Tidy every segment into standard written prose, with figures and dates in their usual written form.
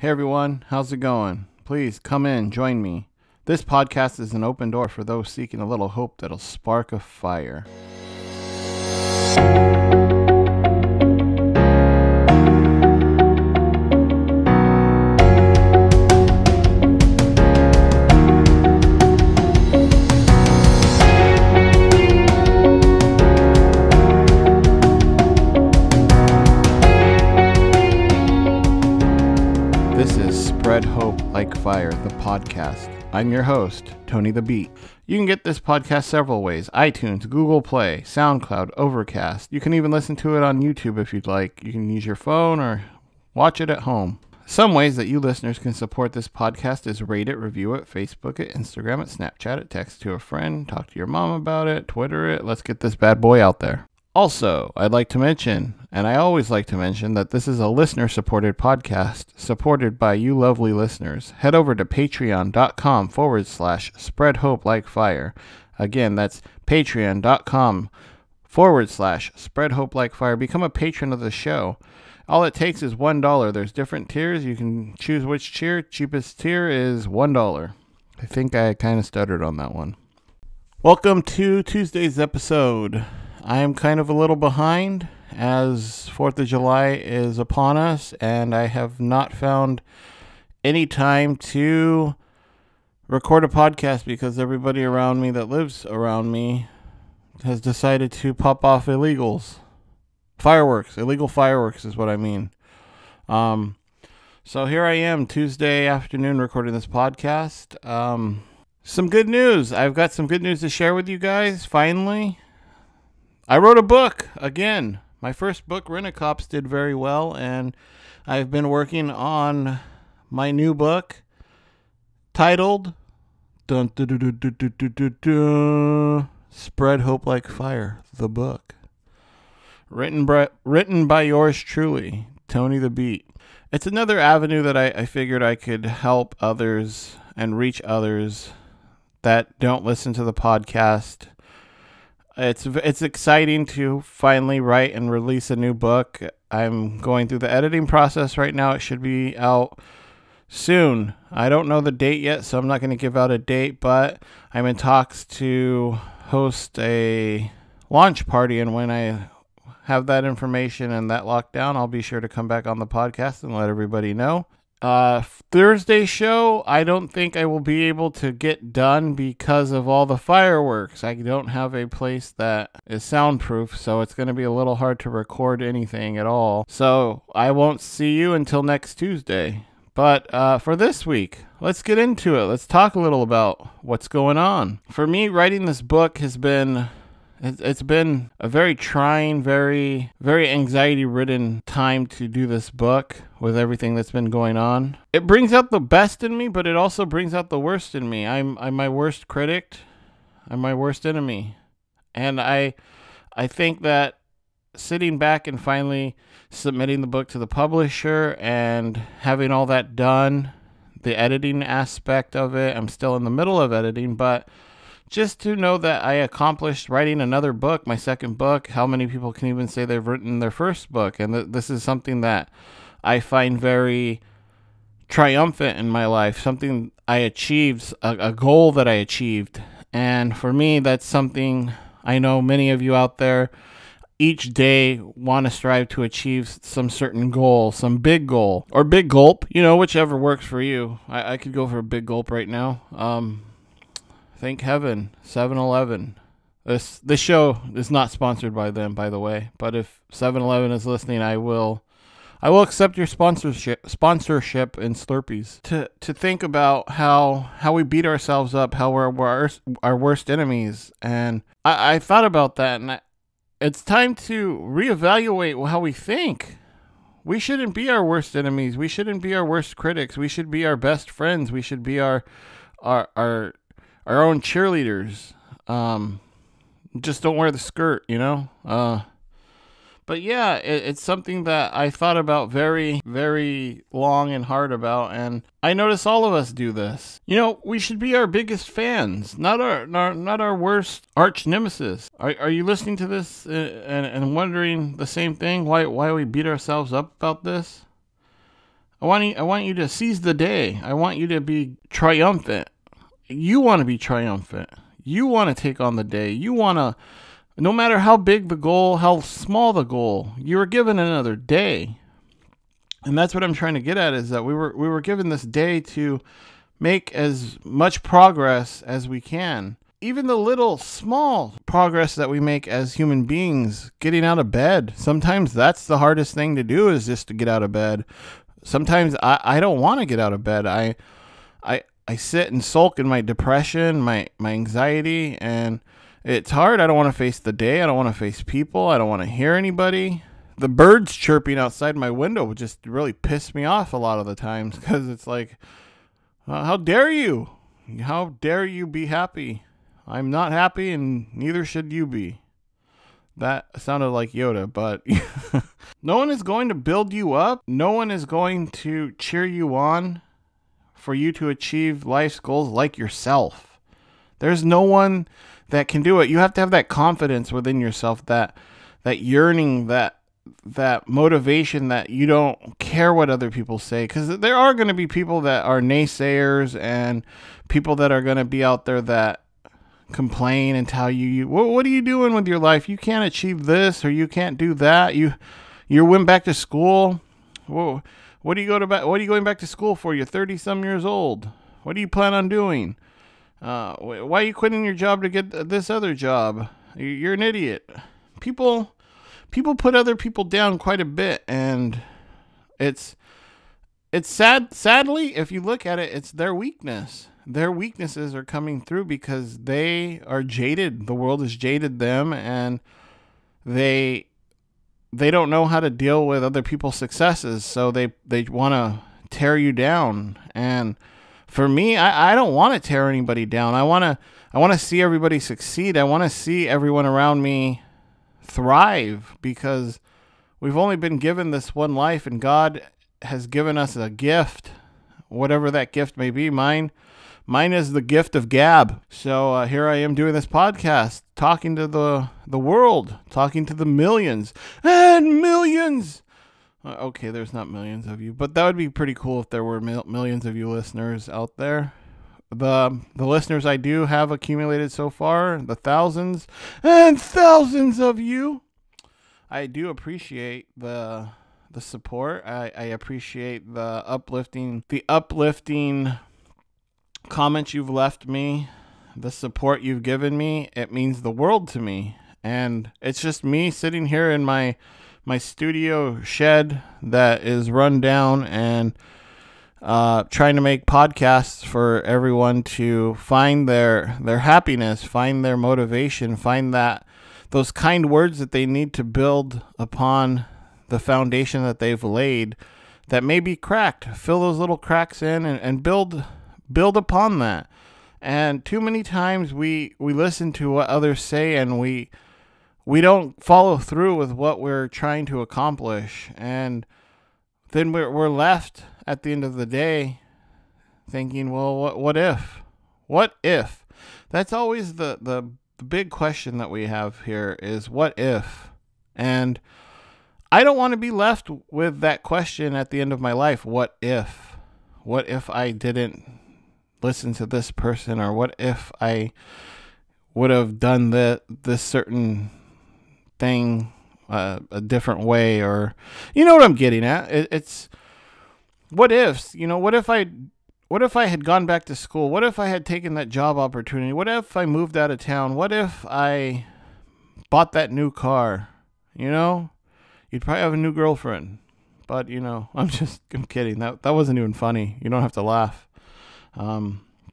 Hey everyone, how's it going? Please come in, join me. This podcast is an open door for those seeking a little hope that'll spark a fire. This is Spread Hope Like Fire, the podcast. I'm your host, Tony the Beat. You can get this podcast several ways: iTunes, Google Play, SoundCloud, Overcast. You can even listen to it on YouTube if you'd like. You can use your phone or watch it at home. Some ways that you listeners can support this podcast is rate it, review it, Facebook it, Instagram it, Snapchat it, text to a friend, talk to your mom about it, Twitter it. Let's get this bad boy out there. Also, I'd like to mention, and I always like to mention, that this is a listener-supported podcast, supported by you lovely listeners. Head over to patreon.com/spreadhopelikefire. Again, that's patreon.com/spreadhopelikefire. Become a patron of the show. All it takes is $1. There's different tiers. You can choose which tier. Cheapest tier is $1. I think I kind of stuttered on that one. Welcome to Tuesday's episode. I am kind of a little behind as 4th of July is upon us, and I have not found any time to record a podcast because everybody around me that lives around me has decided to pop off illegals. Fireworks. Illegal fireworks is what I mean. So here I am, Tuesday afternoon, recording this podcast. Some good news. I've got some good news to share with you guys, finally. I wrote a book again. My first book, Rent-A-Cops, did very well, and I've been working on my new book titled Spread Hope Like Fire, the book. Written by yours truly, Tony the Beat. It's another avenue that I figured I could help others and reach others that don't listen to the podcast. It's exciting to finally write and release a new book. I'm going through the editing process right now. It should be out soon. I don't know the date yet, so I'm not going to give out a date, but I'm in talks to host a launch party, and when I have that information and that locked down, I'll be sure to come back on the podcast and let everybody know. Thursday show, I don't think I will be able to get done because of all the fireworks. I don't have a place that is soundproof, so it's going to be a little hard to record anything at all. So I won't see you until next Tuesday. But for this week, let's get into it. Let's talk a little about what's going on. For me, writing this book has been... It's been a very trying, very, very anxiety-ridden time to do this book with everything that's been going on. It brings out the best in me, but it also brings out the worst in me. I'm my worst critic. I'm my worst enemy. And I think that sitting back and finally submitting the book to the publisher and having all that done, the editing aspect of it, I'm still in the middle of editing, but just to know that I accomplished writing another book, my second book. How many people can even say they've written their first book? And this is something that I find very triumphant in my life, something I achieved, a goal that I achieved. And for me, that's something I know many of you out there each day want to strive to achieve some certain goal, some big goal, or big gulp, whichever works for you. I could go for a big gulp right now. Thank heaven, 7-Eleven. This show is not sponsored by them, by the way. But if 7-Eleven is listening, I will accept your sponsorship in Slurpees. To think about how we beat ourselves up, how we're our worst enemies, and I thought about that, and it's time to reevaluate how we think. We shouldn't be our worst enemies. We shouldn't be our worst critics. We should be our best friends. We should be our own cheerleaders. Just don't wear the skirt, But yeah, it's something that I thought about very, very long and hard about, and I notice all of us do this. We should be our biggest fans, not our worst arch nemesis. Are you listening to this and wondering the same thing? Why we beat ourselves up about this? I want you to seize the day. I want you to be triumphant. You want to be triumphant. You want to take on the day. You want to, no matter how big the goal, how small the goal, you were given another day. And that's what I'm trying to get at, is that we were given this day to make as much progress as we can. Even the little small progress that we make as human beings, getting out of bed. Sometimes that's the hardest thing to do, is just to get out of bed. Sometimes I don't want to get out of bed. I sit and sulk in my depression, my anxiety, and it's hard. I don't want to face the day. I don't want to face people. I don't want to hear anybody. The birds chirping outside my window would just really piss me off a lot of the times, because it's like, how dare you? How dare you be happy? I'm not happy, and neither should you be. That sounded like Yoda, but no one is going to build you up. No one is going to cheer you on for you to achieve life's goals like yourself. There's no one that can do it. You have to have that confidence within yourself, that yearning, that motivation, that you don't care what other people say, because there are going to be people that are naysayers and people that are going to be out there that complain and tell you, what are you doing with your life? You can't achieve this, or you can't do that. You went back to school. Whoa, what are you going back to school for? You're 30 some years old. What do you plan on doing? Why are you quitting your job to get this other job? You're an idiot. People put other people down quite a bit, and it's sad. Sadly, if you look at it, it's their weakness. Their weaknesses are coming through because they are jaded. The world has jaded them, and they don't know how to deal with other people's successes. So they want to tear you down. And for me, I don't want to tear anybody down. I want to see everybody succeed. I want to see everyone around me thrive, because we've only been given this one life, and God has given us a gift, whatever that gift may be. Mine is the gift of gab. So here I am doing this podcast, talking to the world, talking to the millions and millions. Okay, there's not millions of you, but that would be pretty cool if there were millions of you listeners out there. The listeners I do have accumulated so far, the thousands and thousands of you, I do appreciate the support. I appreciate the uplifting comments you've left me, the support you've given me. It means the world to me. And it's just me sitting here in my studio shed that is run down, and trying to make podcasts for everyone to find their happiness, find their motivation, find those kind words that they need to build upon the foundation that they've laid that may be cracked. Fill those little cracks in and build upon that. And too many times we listen to what others say, and we don't follow through with what we're trying to accomplish. And then we're left at the end of the day thinking, well, what if? What if? That's always the big question that we have here, is what if? And I don't want to be left with that question at the end of my life. What if? What if I didn't listen to this person? Or what if I would have done this certain thing a different way? Or, you know what I'm getting at? It's what ifs. You know, what if I had gone back to school? What if I had taken that job opportunity? What if I moved out of town? What if I bought that new car? You know, you'd probably have a new girlfriend. But, you know, I'm kidding. That wasn't even funny. You don't have to laugh.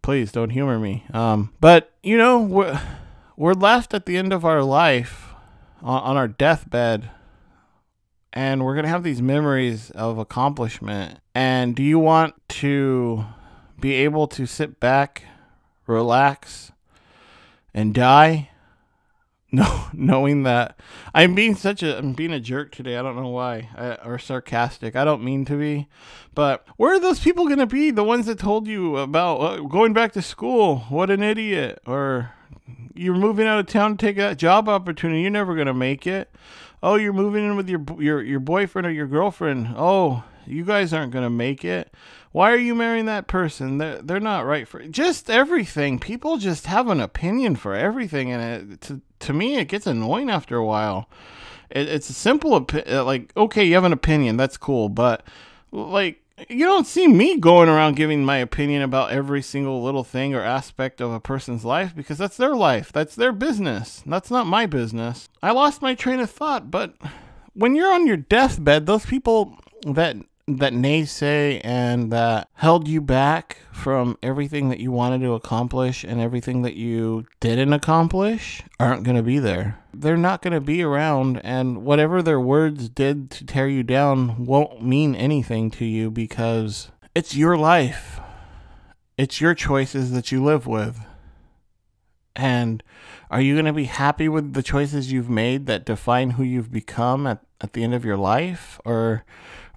Please don't humor me. But, you know, we're left at the end of our life on our deathbed, and we're going to have these memories of accomplishment. And do you want to be able to sit back, relax, and die? No, knowing that I'm being a jerk today. I don't know why, or sarcastic. I don't mean to be, but where are those people going to be? The ones that told you about going back to school? What an idiot. Or You're moving out of town to take a job opportunity. You're never gonna make it. Oh, you're moving in with your boyfriend or your girlfriend. Oh, you guys aren't gonna make it. Why are you marrying that person? They're not right for just everything. People just have an opinion for everything, and to me, it gets annoying after a while. It's a simple like, okay, you have an opinion, that's cool, but like, you don't see me going around giving my opinion about every single little thing or aspect of a person's life, because that's their life. That's their business. That's not my business. I lost my train of thought, but when you're on your deathbed, those people that naysay and that held you back from everything that you wanted to accomplish and everything that you didn't accomplish aren't going to be there. They're not going to be around, and whatever their words did to tear you down won't mean anything to you, because it's your life. It's your choices that you live with. And are you going to be happy with the choices you've made that define who you've become at the end of your life? Or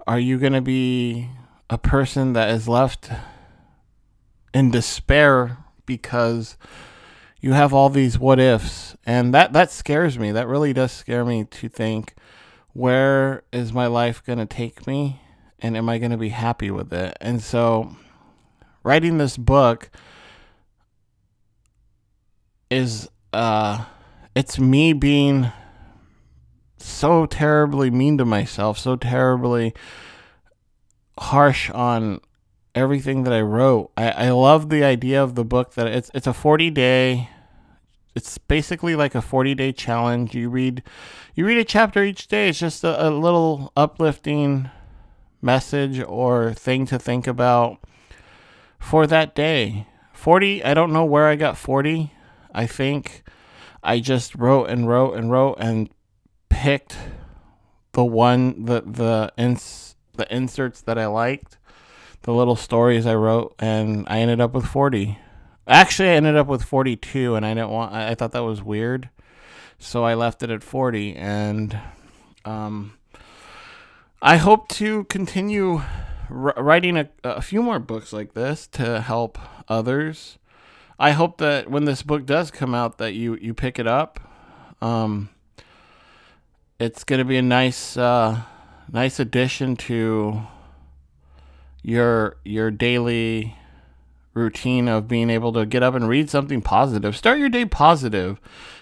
are you going to be a person that is left in despair because you have all these what ifs? And that scares me. That really does scare me, to think, where is my life going to take me? And am I going to be happy with it? And so writing this book is, it's me being so terribly mean to myself, so terribly harsh on everything that I wrote. I love the idea of the book that it's a 40-day, it's basically like a 40-day challenge. You read a chapter each day. It's just a little uplifting message or thing to think about for that day. 40, I don't know where I got 40. I think I just wrote and wrote and wrote and picked the inserts that I liked, the little stories I wrote, and I ended up with 40. Actually, I ended up with 42, and I thought that was weird, so I left it at 40. And I hope to continue writing a few more books like this to help others. I hope that when this book does come out, that you pick it up. It's going to be a nice addition to your daily routine of being able to get up and read something positive. Start your day positive.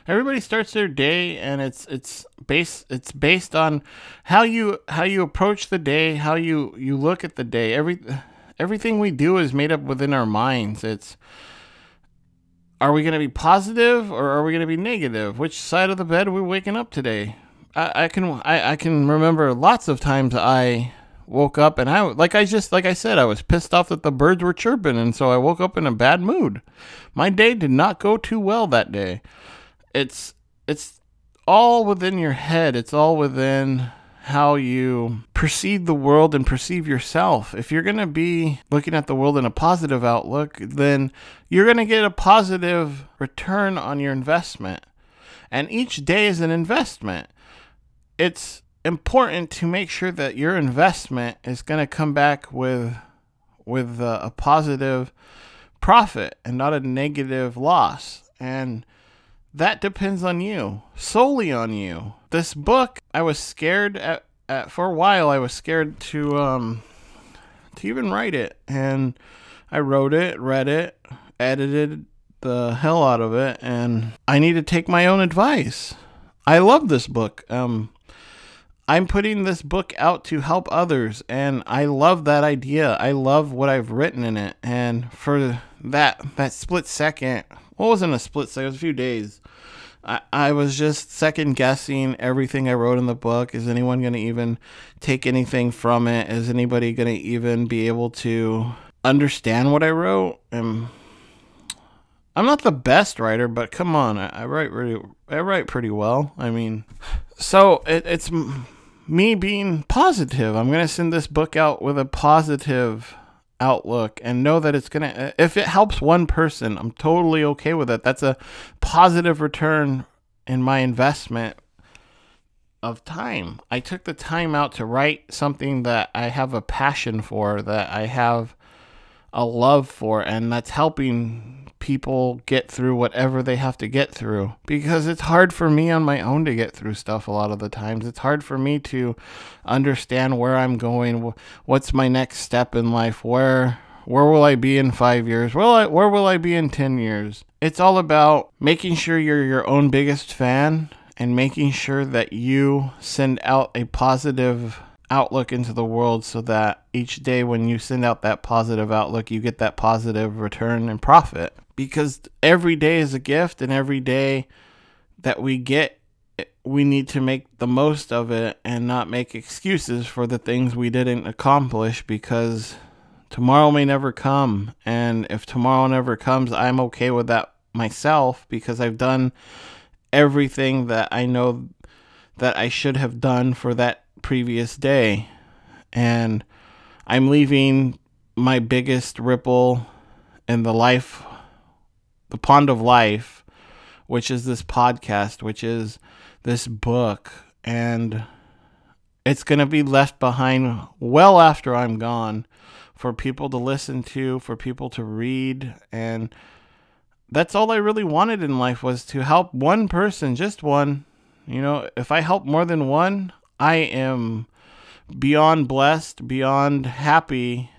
Everybody starts their day, and it's based on how you approach the day, how you look at the day. Everything we do is made up within our minds. Are we going to be positive or are we going to be negative? Which side of the bed are we waking up today? I can remember lots of times I woke up and like I said, I was pissed off that the birds were chirping, and so I woke up in a bad mood. My day did not go too well that day. It's all within your head. It's all within how you perceive the world and perceive yourself. If you're going to be looking at the world in a positive outlook, then you're going to get a positive return on your investment. And each day is an investment. It's important to make sure that your investment is going to come back with a positive profit and not a negative loss. And that depends on you, solely on you. This book, I was scared for a while. I was scared to even write it, and I wrote it, read it, edited the hell out of it, and I need to take my own advice. I love this book. I'm putting this book out to help others, and I love that idea. I love what I've written in it, and for that split second, well, it wasn't a split second, it was a few days, I was just second guessing everything I wrote in the book. Is anyone going to even take anything from it? Is anybody going to even be able to understand what I wrote? I'm not the best writer, but come on, I write pretty well. I mean, so it's me being positive. I'm going to send this book out with a positive outlook and know that it's going to, if it helps one person, I'm totally okay with it. That's a positive return in my investment of time. I took the time out to write something that I have a passion for, that I have a love for, and that's helping people get through whatever they have to get through, because it's hard for me on my own to get through stuff a lot of the times. It's hard for me to understand where I'm going, what's my next step in life, where will I be in 5 years, where will I be in 10 years. It's all about making sure you're your own biggest fan and making sure that you send out a positive outlook into the world, so that each day when you send out that positive outlook, you get that positive return and profit. Because every day is a gift, and every day that we get, we need to make the most of it and not make excuses for the things we didn't accomplish, because tomorrow may never come. And if tomorrow never comes, I'm okay with that myself, because I've done everything that I know that I should have done for that previous day, and I'm leaving my biggest ripple in the pond of life, which is this podcast, which is this book, and it's going to be left behind well after I'm gone for people to listen to, for people to read. And that's all I really wanted in life, was to help one person, just one. You know, if I help more than one, I am beyond blessed, beyond happy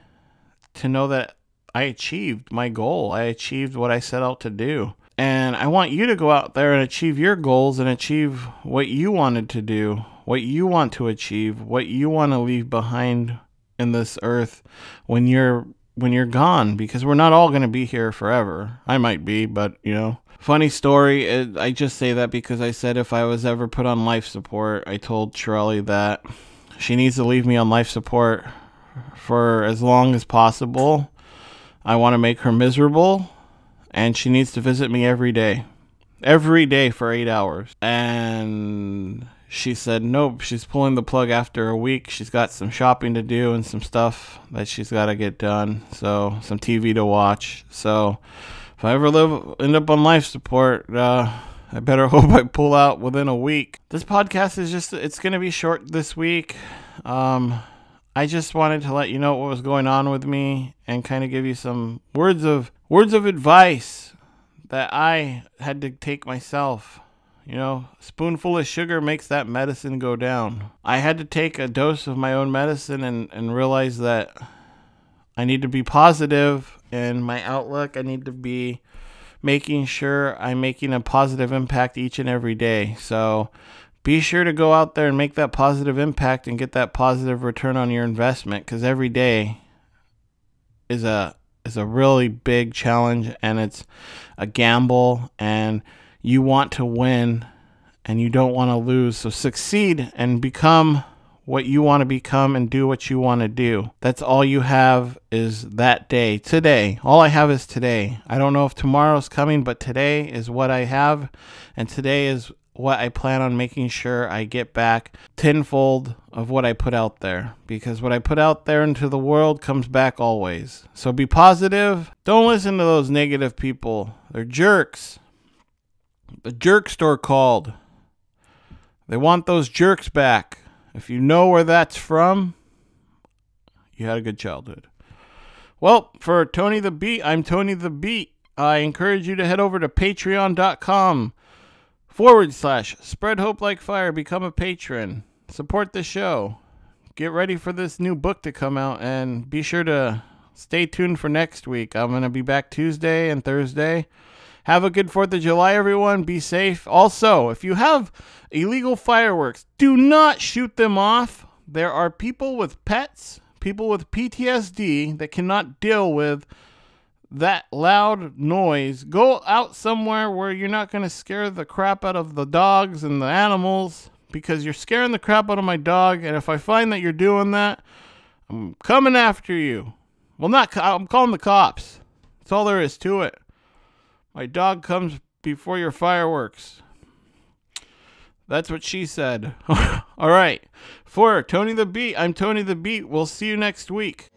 to know that I achieved my goal. I achieved what I set out to do. And I want you to go out there and achieve your goals and achieve what you wanted to do, what you want to achieve, what you want to leave behind in this earth when you're gone, because we're not all going to be here forever. I might be, but you know. Funny story, I just say that because I said if I was ever put on life support, I told Shirley that she needs to leave me on life support for as long as possible. I want to make her miserable, and she needs to visit me every day for 8 hours. And she said nope, she's pulling the plug after a week. She's got some shopping to do and some stuff that she's got to get done, so some TV to watch. So if I ever end up on life support, I better hope I pull out within a week. This podcast is it's going to be short this week. I just wanted to let you know what was going on with me and kind of give you some words of advice that I had to take myself. You know, a spoonful of sugar makes that medicine go down. I had to take a dose of my own medicine and realize that I need to be positive in my outlook. I need to be making sure I'm making a positive impact each and every day. So be sure to go out there and make that positive impact and get that positive return on your investment, because every day is a really big challenge, and it's a gamble, and you want to win and you don't want to lose. So succeed and become what you want to become and do what you want to do. That's all you have, is that day. Today. All I have is today. I don't know if tomorrow's coming, but today is what I have, and today is what I plan on making sure I get back tenfold of what I put out there, because what I put out there into the world comes back always. So be positive. Don't listen to those negative people. They're jerks. The jerk store called. They want those jerks back. If you know where that's from, you had a good childhood. Well, for Tony the Beat, I'm Tony the Beat. I encourage you to head over to patreon.com/Spread Hope Like Fire. Become a patron. Support the show. Get ready for this new book to come out, and be sure to stay tuned for next week. I'm going to be back Tuesday and Thursday. Have a good 4th of July, everyone. Be safe. Also, if you have illegal fireworks, do not shoot them off. There are people with pets, people with PTSD that cannot deal with that loud noise. Go out somewhere where you're not going to scare the crap out of the dogs and the animals, because you're scaring the crap out of my dog. And if I find that you're doing that, I'm coming after you. Well, I'm calling the cops. That's all there is to it. My dog comes before your fireworks. That's what she said. All right. For Tony the Beat, I'm Tony the Beat. We'll see you next week.